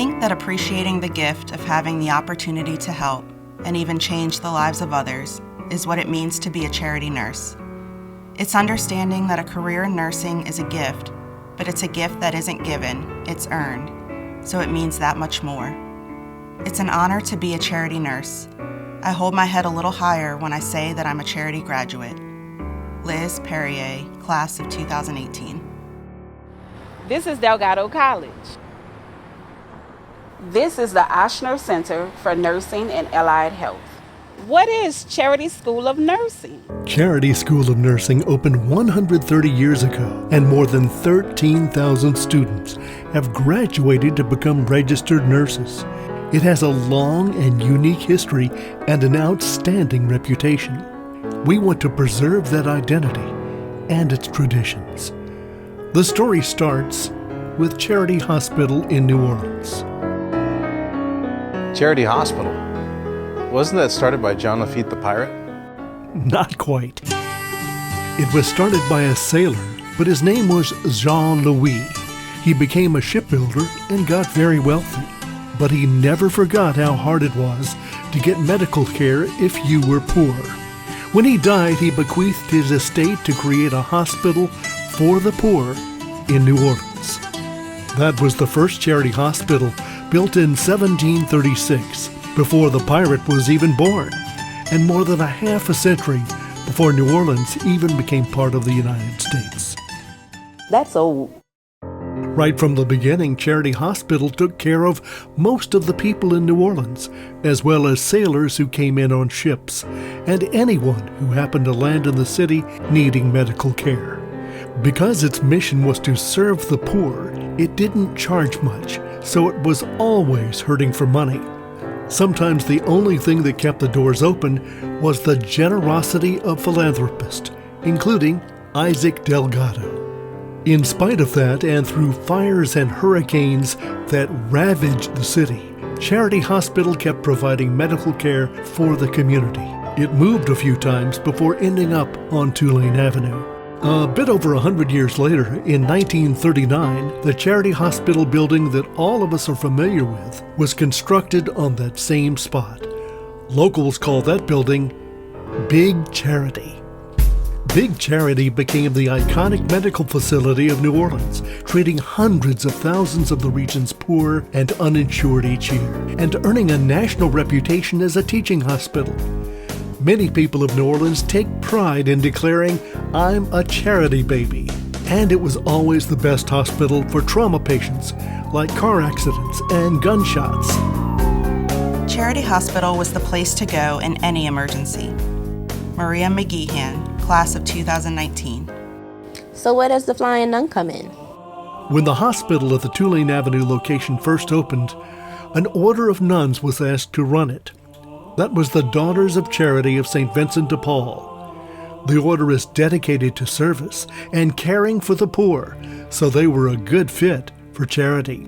think that appreciating the gift of having the opportunity to help and even change the lives of others is what it means to be a charity nurse. It's understanding that a career in nursing is a gift, but it's a gift that isn't given, it's earned, so it means that much more. It's an honor to be a charity nurse. I hold my head a little higher when I say that I'm a charity graduate. Liz Perrier, class of 2018. This is Delgado College. This is the Ochsner Center for Nursing and Allied Health. What is Charity School of Nursing? Charity School of Nursing opened 130 years ago, and more than 13,000 students have graduated to become registered nurses. It has a long and unique history and an outstanding reputation. We want to preserve that identity and its traditions. The story starts with Charity Hospital in New Orleans. Charity Hospital? Wasn't that started by John Lafitte the pirate? Not quite. It was started by a sailor, but his name was Jean Louis. He became a shipbuilder and got very wealthy, but he never forgot how hard it was to get medical care if you were poor. When he died, he bequeathed his estate to create a hospital for the poor in New Orleans. That was the first charity hospital, built in 1736, before the pirate was even born, and more than a half a century before New Orleans even became part of the United States. That's old. Right from the beginning, Charity Hospital took care of most of the people in New Orleans, as well as sailors who came in on ships, and anyone who happened to land in the city needing medical care. Because its mission was to serve the poor, it didn't charge much, so it was always hurting for money. Sometimes the only thing that kept the doors open was the generosity of philanthropists, including Isaac Delgado. In spite of that, and through fires and hurricanes that ravaged the city, Charity Hospital kept providing medical care for the community. It moved a few times before ending up on Tulane Avenue. A bit over 100 years later, in 1939, the Charity Hospital building that all of us are familiar with was constructed on that same spot. Locals call that building Big Charity. Big Charity became the iconic medical facility of New Orleans, treating hundreds of thousands of the region's poor and uninsured each year, and earning a national reputation as a teaching hospital. Many people of New Orleans take pride in declaring, "I'm a charity baby." And it was always the best hospital for trauma patients, like car accidents and gunshots. Charity Hospital was the place to go in any emergency. Maria McGeehan, class of 2019. So where does the Flying Nun come in? When the hospital at the Tulane Avenue location first opened, an order of nuns was asked to run it. That was the Daughters of Charity of St. Vincent de Paul. The order is dedicated to service and caring for the poor, so they were a good fit for charity.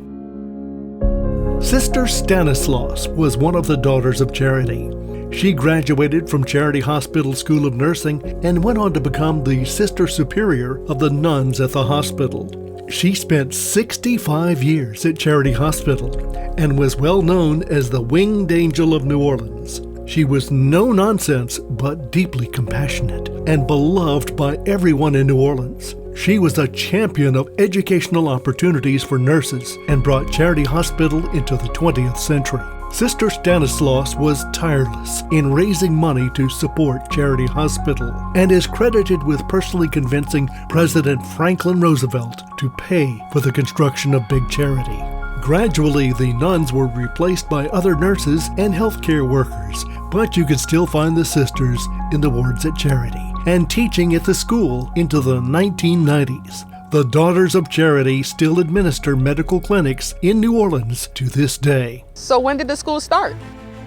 Sister Stanislaus was one of the Daughters of Charity. She graduated from Charity Hospital School of Nursing and went on to become the Sister Superior of the nuns at the hospital. She spent 65 years at Charity Hospital and was well known as the Winged Angel of New Orleans. She was no nonsense, but deeply compassionate and beloved by everyone in New Orleans. She was a champion of educational opportunities for nurses and brought Charity Hospital into the 20th century. Sister Stanislaus was tireless in raising money to support Charity Hospital and is credited with personally convincing President Franklin Roosevelt to pay for the construction of Big Charity. Gradually, the nuns were replaced by other nurses and healthcare workers, but you could still find the sisters in the wards at Charity and teaching at the school into the 1990s. The Daughters of Charity still administer medical clinics in New Orleans to this day. So when did the school start?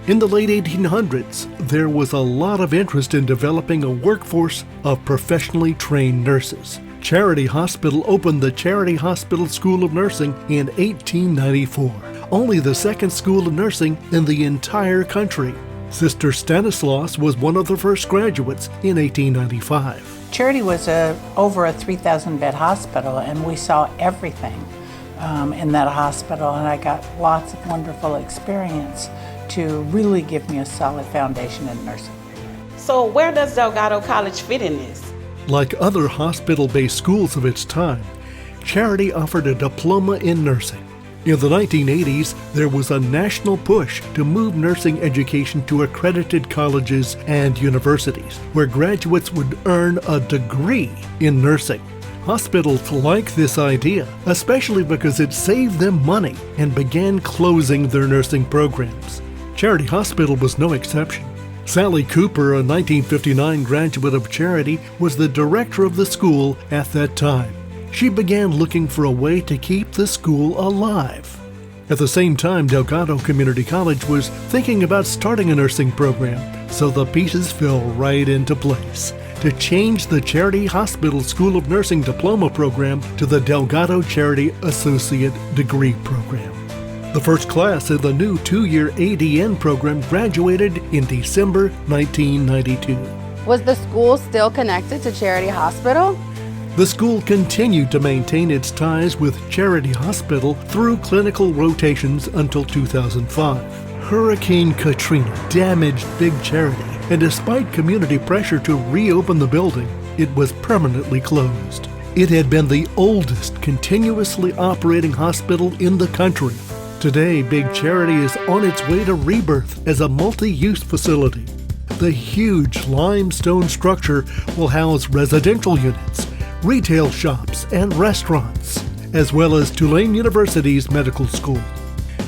In the late 1800s, there was a lot of interest in developing a workforce of professionally trained nurses. Charity Hospital opened the Charity Hospital School of Nursing in 1894, only the second school of nursing in the entire country. Sister Stanislaus was one of the first graduates in 1895. Charity was over a 3,000 bed hospital, and we saw everything in that hospital, and I got lots of wonderful experience to really give me a solid foundation in nursing. So where does Delgado College fit in this? Like other hospital-based schools of its time, Charity offered a diploma in nursing. In the 1980s, there was a national push to move nursing education to accredited colleges and universities, where graduates would earn a degree in nursing. Hospitals liked this idea, especially because it saved them money and began closing their nursing programs. Charity Hospital was no exception. Sally Cooper, a 1959 graduate of Charity, was the director of the school at that time. She began looking for a way to keep the school alive. At the same time, Delgado Community College was thinking about starting a nursing program, so the pieces fell right into place to change the Charity Hospital School of Nursing Diploma program to the Delgado Charity Associate Degree Program. The first class in the new 2-year ADN program graduated in December 1992. Was the school still connected to Charity Hospital? The school continued to maintain its ties with Charity Hospital through clinical rotations until 2005. Hurricane Katrina damaged Big Charity, and despite community pressure to reopen the building, it was permanently closed. It had been the oldest continuously operating hospital in the country. Today, Big Charity is on its way to rebirth as a multi-use facility. The huge limestone structure will house residential units, retail shops, and restaurants, as well as Tulane University's medical school.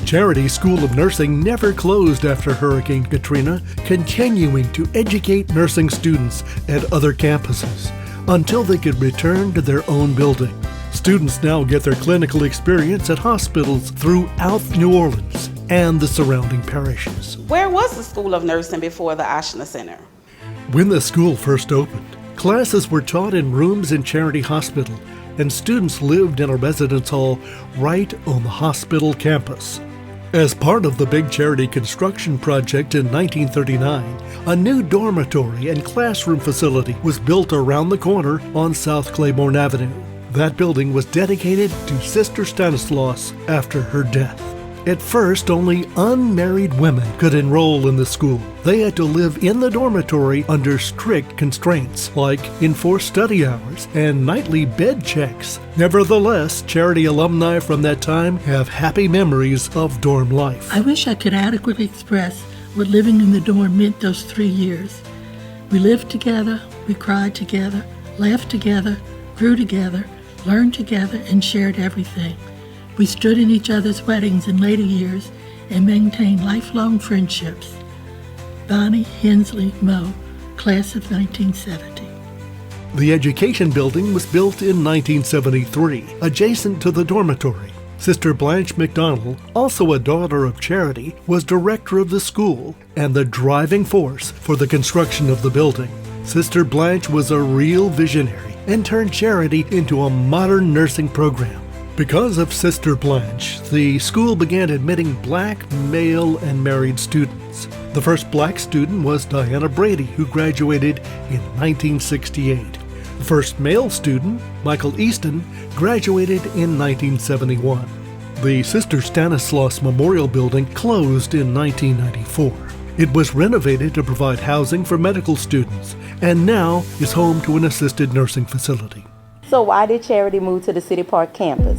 Charity School of Nursing never closed after Hurricane Katrina, continuing to educate nursing students at other campuses until they could return to their own building. Students now get their clinical experience at hospitals throughout New Orleans and the surrounding parishes. Where was the School of Nursing before the Ashna Center? When the school first opened, classes were taught in rooms in Charity Hospital, and students lived in a residence hall right on the hospital campus. As part of the Big Charity construction project in 1939, a new dormitory and classroom facility was built around the corner on South Claiborne Avenue. That building was dedicated to Sister Stanislaus after her death. At first, only unmarried women could enroll in the school. They had to live in the dormitory under strict constraints, like enforced study hours and nightly bed checks. Nevertheless, Charity alumni from that time have happy memories of dorm life. I wish I could adequately express what living in the dorm meant those 3 years. We lived together, we cried together, laughed together, grew together, learned together, and shared everything. We stood in each other's weddings in later years and maintained lifelong friendships. Bonnie Hensley Moe, class of 1970. The education building was built in 1973, adjacent to the dormitory. Sister Blanche McDonald, also a daughter of Charity, was director of the school and the driving force for the construction of the building. Sister Blanche was a real visionary and turned Charity into a modern nursing program. Because of Sister Blanche, the school began admitting black, male, and married students. The first black student was Diana Brady, who graduated in 1968. The first male student, Michael Easton, graduated in 1971. The Sister Stanislaus Memorial Building closed in 1994. It was renovated to provide housing for medical students and now is home to an assisted nursing facility. So why did Charity move to the City Park campus?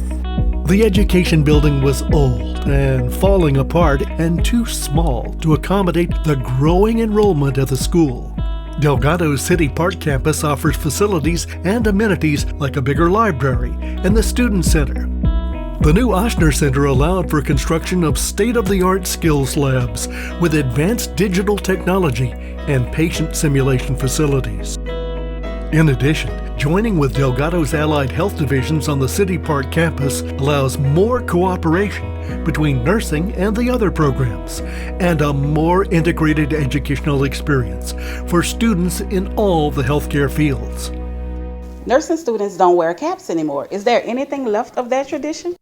The education building was old and falling apart and too small to accommodate the growing enrollment at the school. Delgado's City Park campus offers facilities and amenities like a bigger library and the Student Center. The new Ochsner Center allowed for construction of state-of-the-art skills labs with advanced digital technology and patient simulation facilities. In addition, joining with Delgado's allied health divisions on the City Park campus allows more cooperation between nursing and the other programs, and a more integrated educational experience for students in all the healthcare fields. Nursing students don't wear caps anymore. Is there anything left of that tradition?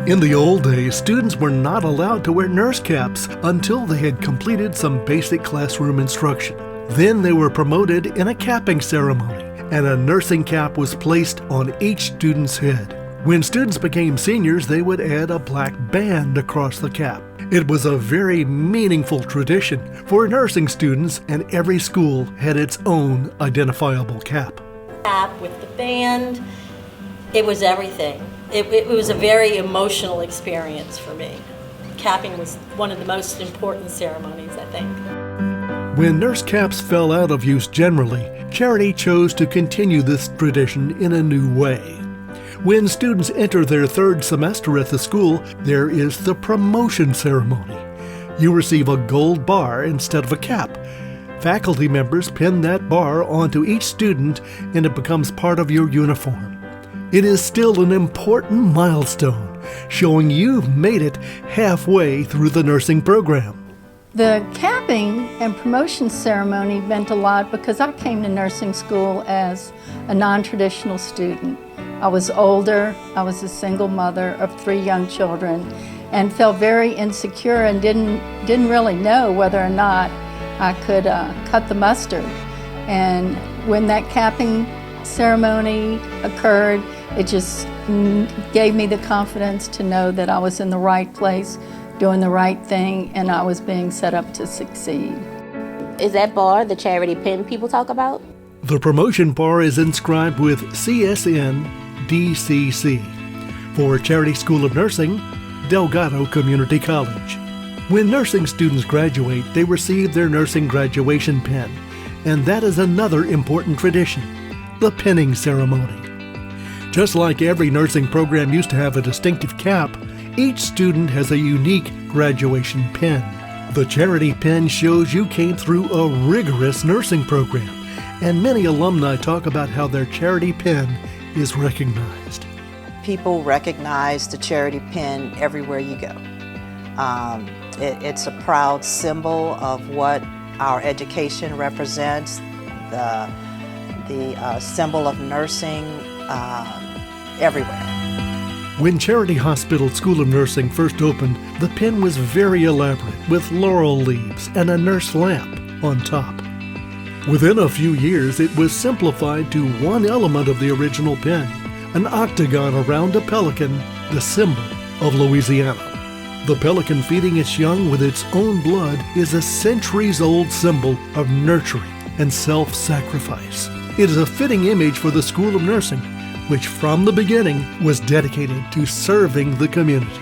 In the old days, students were not allowed to wear nurse caps until they had completed some basic classroom instruction. Then they were promoted in a capping ceremony, and a nursing cap was placed on each student's head. When students became seniors, they would add a black band across the cap. It was a very meaningful tradition for nursing students, and every school had its own identifiable cap. Cap with the band, it was everything. It was a very emotional experience for me. Capping was one of the most important ceremonies, I think. When nurse caps fell out of use generally, Charity chose to continue this tradition in a new way. When students enter their third semester at the school, there is the promotion ceremony. You receive a gold bar instead of a cap. Faculty members pin that bar onto each student and it becomes part of your uniform. It is still an important milestone, showing you've made it halfway through the nursing program. The capping and promotion ceremony meant a lot because I came to nursing school as a non-traditional student. I was older, I was a single mother of 3 young children, and felt very insecure and didn't really know whether or not I could cut the mustard. And when that capping ceremony occurred, it just gave me the confidence to know that I was in the right place, doing the right thing, and I was being set up to succeed. Is that bar the charity pin people talk about? The promotion bar is inscribed with CSN DCC for Charity School of Nursing, Delgado Community College. When nursing students graduate, they receive their nursing graduation pin, and that is another important tradition, the pinning ceremony. Just like every nursing program used to have a distinctive cap, each student has a unique graduation pin. The charity pin shows you came through a rigorous nursing program, and many alumni talk about how their charity pin is recognized. People recognize the charity pin everywhere you go. It's a proud symbol of what our education represents, the symbol of nursing everywhere. When Charity Hospital School of Nursing first opened, the pin was very elaborate with laurel leaves and a nurse lamp on top. Within a few years, it was simplified to one element of the original pin, an octagon around a pelican, the symbol of Louisiana. The pelican feeding its young with its own blood is a centuries-old symbol of nurturing and self-sacrifice. It is a fitting image for the School of Nursing, which from the beginning was dedicated to serving the community.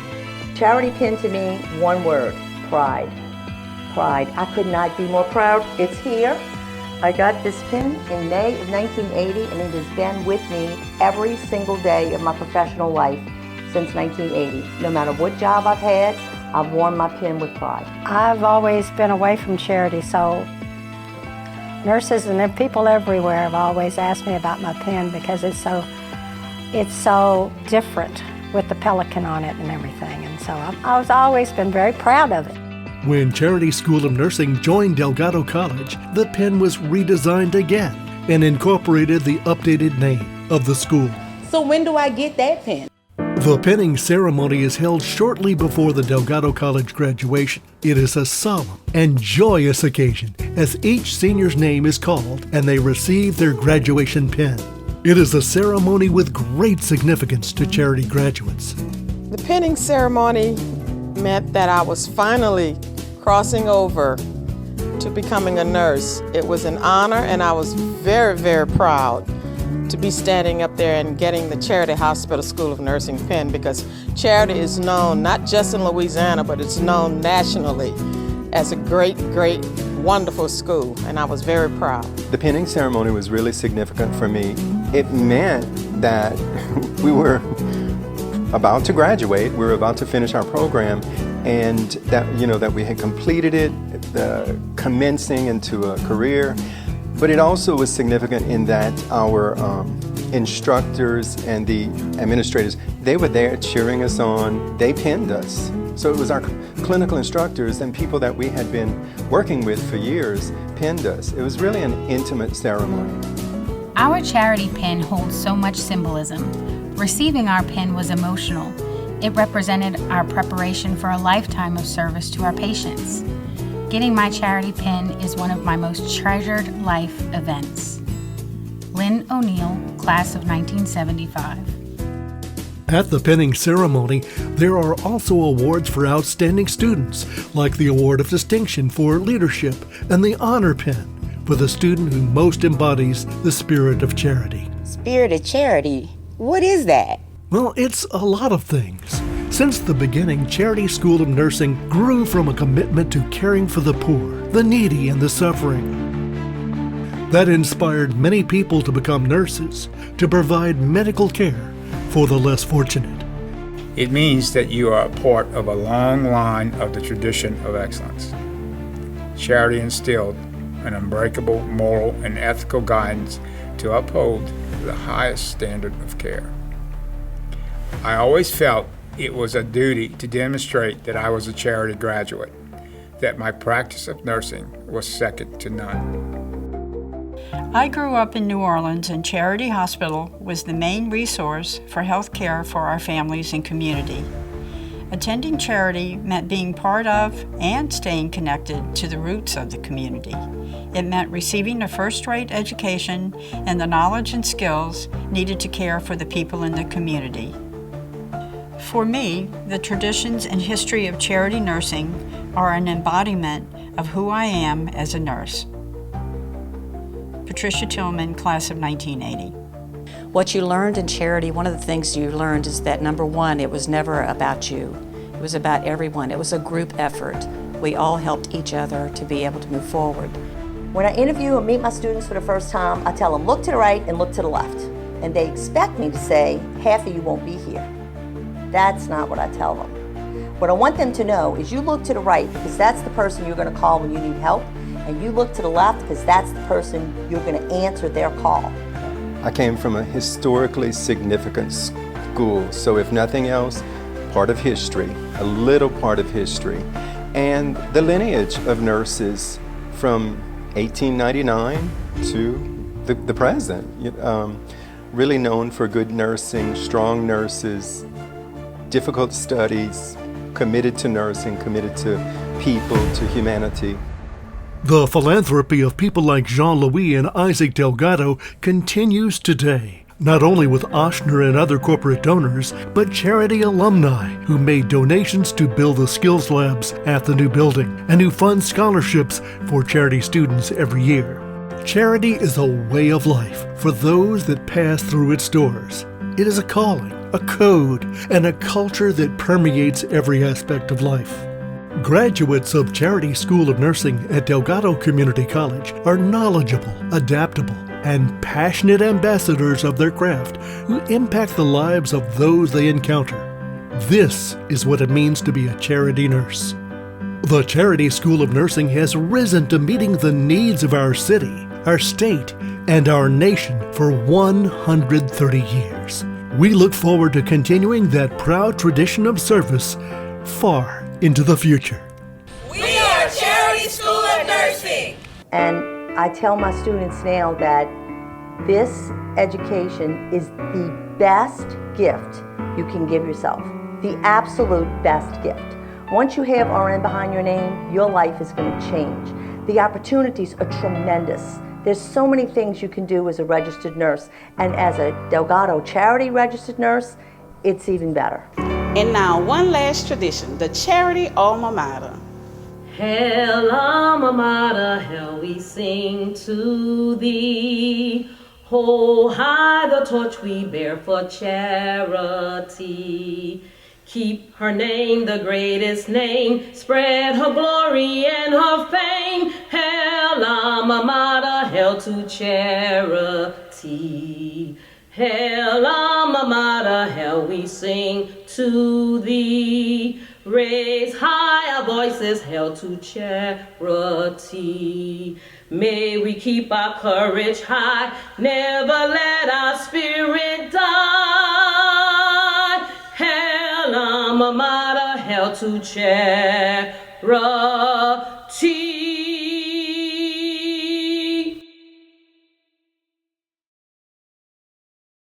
Charity pin to me, one word, pride. Pride. I could not be more proud. It's here. I got this pin in May of 1980, and it has been with me every single day of my professional life since 1980. No matter what job I've had, I've worn my pin with pride. I've always been away from charity, so nurses and people everywhere have always asked me about my pin because it's so different with the pelican on it and everything. And so I've always been very proud of it. When Charity School of Nursing joined Delgado College, the pin was redesigned again and incorporated the updated name of the school. So when do I get that pin? The pinning ceremony is held shortly before the Delgado College graduation. It is a solemn and joyous occasion as each senior's name is called and they receive their graduation pin. It is a ceremony with great significance to charity graduates. The pinning ceremony meant that I was finally crossing over to becoming a nurse. It was an honor, and I was very, very proud to be standing up there and getting the Charity Hospital School of Nursing pin, because Charity is known not just in Louisiana, but it's known nationally as a great, great, wonderful school, and I was very proud. The pinning ceremony was really significant for me. It meant that we were about to graduate, we were about to finish our program, and that we had completed it, commencing into a career. But it also was significant in that our instructors and the administrators, they were there cheering us on. They pinned us. So it was our clinical instructors and people that we had been working with for years pinned us. It was really an intimate ceremony. Our charity pin holds so much symbolism. Receiving our pin was emotional. It represented our preparation for a lifetime of service to our patients. Getting my charity pin is one of my most treasured life events. Lynn O'Neill, class of 1975. At the pinning ceremony, there are also awards for outstanding students, like the Award of Distinction for Leadership and the Honor Pin for the student who most embodies the spirit of charity. Spirit of charity? What is that? Well, it's a lot of things. Since the beginning, Charity School of Nursing grew from a commitment to caring for the poor, the needy, and the suffering. That inspired many people to become nurses, to provide medical care for the less fortunate. It means that you are a part of a long line of the tradition of excellence. Charity instilled an unbreakable moral and ethical guidance to uphold the highest standard of care. I always felt it was a duty to demonstrate that I was a charity graduate, that my practice of nursing was second to none. I grew up in New Orleans, and Charity Hospital was the main resource for health care for our families and community. Attending Charity meant being part of and staying connected to the roots of the community. It meant receiving a first-rate education and the knowledge and skills needed to care for the people in the community. For me, the traditions and history of charity nursing are an embodiment of who I am as a nurse. Patricia Tillman, class of 1980. What you learned in charity, one of the things you learned is that, number one, it was never about you. It was about everyone. It was a group effort. We all helped each other to be able to move forward. When I interview and meet my students for the first time, I tell them, look to the right and look to the left. And they expect me to say, half of you won't be here. That's not what I tell them. What I want them to know is you look to the right because that's the person you're going to call when you need help. And you look to the left because that's the person you're going to answer their call. I came from a historically significant school, so if nothing else, part of history, a little part of history, and the lineage of nurses from 1899 to the present. Really known for good nursing, strong nurses, difficult studies, committed to nursing, committed to people, to humanity. The philanthropy of people like Jean-Louis and Isaac Delgado continues today, not only with Ochsner and other corporate donors, but charity alumni who made donations to build the skills labs at the new building and who fund scholarships for charity students every year. Charity is a way of life for those that pass through its doors. It is a calling, a code, and a culture that permeates every aspect of life. Graduates of Charity School of Nursing at Delgado Community College are knowledgeable, adaptable, and passionate ambassadors of their craft who impact the lives of those they encounter. This is what it means to be a charity nurse. The Charity School of Nursing has risen to meeting the needs of our city, our state, and our nation for 130 years. We look forward to continuing that proud tradition of service far into the future. We are Charity School of Nursing. And I tell my students now that this education is the best gift you can give yourself. The absolute best gift. Once you have RN behind your name, your life is going to change. The opportunities are tremendous. There's so many things you can do as a registered nurse, and as a Delgado charity registered nurse, it's even better. And now, one last tradition, the charity alma mater. Hail, alma mater, hail, we sing to thee. Hold high the torch we bear for charity. Keep her name the greatest name, spread her glory and her fame. Hail, alma mater, hail to charity. Hail, alma mater, hail, we sing to thee. Raise high our voices, hail to charity. May we keep our courage high, never let our spirit die. Hail, alma mater, hail to charity.